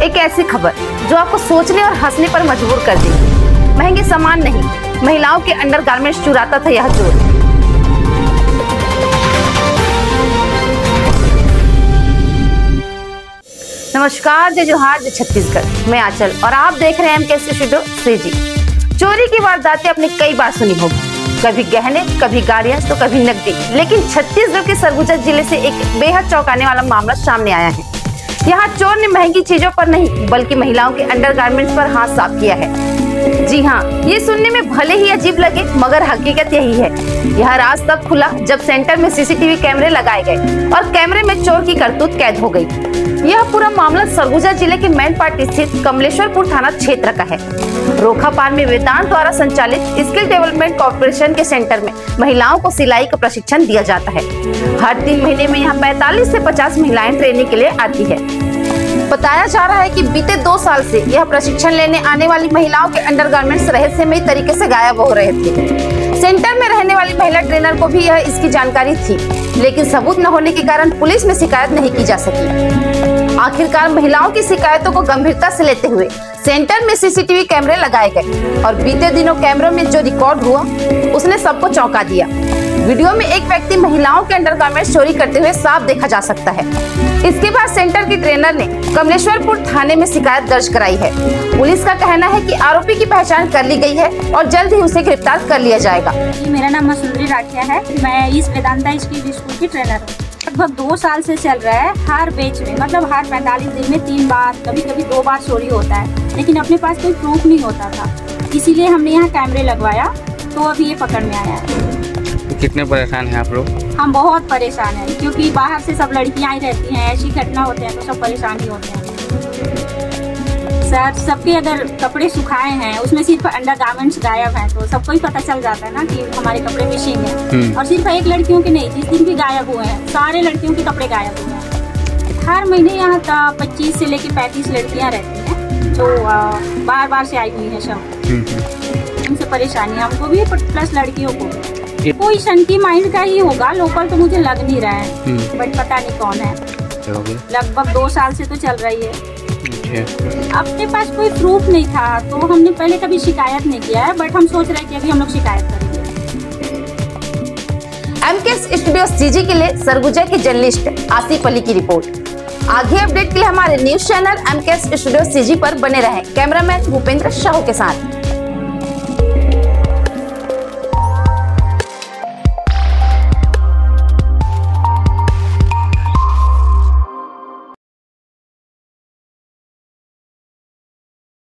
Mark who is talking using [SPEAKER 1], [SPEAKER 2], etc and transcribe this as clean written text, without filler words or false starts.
[SPEAKER 1] एक ऐसी खबर जो आपको सोचने और हंसने पर मजबूर कर देगी। महंगे सामान नहीं, महिलाओं के अंडरगारमेंट्स चुराता था यह चोर। नमस्कार, जय जोहार, जय छत्तीसगढ़। मैं आंचल और आप देख रहे हैं एमके स्टूडियो सीजी। चोरी की वारदातें आपने कई बार सुनी होगी, कभी गहने, कभी गाड़ियां तो कभी नकदी। लेकिन छत्तीसगढ़ के सरगुजा जिले से एक बेहद चौंकाने वाला मामला सामने आया है। यहाँ चोर ने महंगी चीजों पर नहीं बल्कि महिलाओं के अंडरगारमेंट्स पर हाथ साफ किया है। जी हाँ, ये सुनने में भले ही अजीब लगे मगर हकीकत यही है। यह राज तब खुला जब सेंटर में सीसीटीवी कैमरे लगाए गए और कैमरे में चोर की करतूत कैद हो गई। यह पूरा मामला सरगुजा जिले के मैनपाटी स्थित कमलेश्वरपुर थाना क्षेत्र का है। रोखापार में वेदांत द्वारा संचालित स्किल डेवलपमेंट कॉर्पोरेशन के सेंटर में महिलाओं को सिलाई का प्रशिक्षण दिया जाता है। हर 3 महीने में यहाँ 45 से 50 महिलाएं ट्रेनिंग के लिए आती है। बताया जा रहा है कि बीते 2 साल से यह प्रशिक्षण लेने आने वाली महिलाओं के अंडरगारमेंट्स रहस्यमयी तरीके से गायब हो रहे थे। सेंटर में रहने वाली महिला ट्रेनर को भी यह इसकी जानकारी थी, लेकिन सबूत न होने के कारण पुलिस में शिकायत नहीं की जा सकी। आखिरकार महिलाओं की शिकायतों को गंभीरता से लेते हुए सेंटर में सीसीटीवी कैमरे लगाए गए और बीते दिनों कैमरों में जो रिकॉर्ड हुआ उसने सबको चौंका दिया। वीडियो में एक व्यक्ति महिलाओं के अंडरगारमेंट्स चोरी करते हुए साफ देखा जा सकता है। इसके बाद सेंटर की ट्रेनर ने कमलेश्वरपुर थाने में शिकायत दर्ज कराई है। पुलिस का कहना है कि आरोपी की पहचान कर ली गई है और जल्द ही उसे गिरफ्तार कर लिया जाएगा।
[SPEAKER 2] मेरा नाम सुंदरी राठिया है। मैं इस वेदांता स्किल स्कूल की ट्रेनर हूँ। लगभग 2 साल से चल रहा है। हर बैच में मतलब हर 45 दिन में 3 बार, कभी कभी 2 बार चोरी होता है, लेकिन अपने पास कोई प्रूफ नहीं होता था। इसीलिए हमने यहाँ कैमरे लगवाया तो अभी ये पकड़ में आया है।
[SPEAKER 3] कितने परेशान हैं आप लोग?
[SPEAKER 2] हम बहुत परेशान हैं क्योंकि बाहर से सब लड़कियां ही रहती हैं, ऐसी घटना होते हैं तो सब परेशान ही होते हैं। सर, सबके अगर कपड़े सुखाए हैं उसमें सिर्फ अंडरगारमेंट्स गायब हैं तो सबको ही पता चल जाता है ना कि हमारे कपड़े मिसिंग हैं। और सिर्फ एक लड़कियों के नहीं, जिस दिन भी गायब हुए हैं सारे लड़कियों के कपड़े गायब हुए हैं। हर महीने यहाँ 25 से लेकर 35 लड़कियाँ रहती हैं जो बार बार से आई हुई है। सब उनसे परेशानी हमको भी प्लस लड़कियों को। कोई शंकी माइंड का ही होगा, लोकल तो मुझे लग नहीं रहा है, बट पता नहीं कौन है। लगभग 2 साल से तो चल रही है। अपने पास कोई प्रूफ नहीं था तो हमने पहले कभी शिकायत नहीं किया है, बट हम सोच रहे हैं कि अभी हम लोग शिकायत करेंगे।
[SPEAKER 1] एमके स्टूडियो सीजी के लिए सरगुजा की जर्नलिस्ट आसिफ अली की रिपोर्ट। आगे अपडेट के लिए हमारे news channel MK studio CG पर बने रहें। कैमरामैन भूपेंद्र साहू के साथ।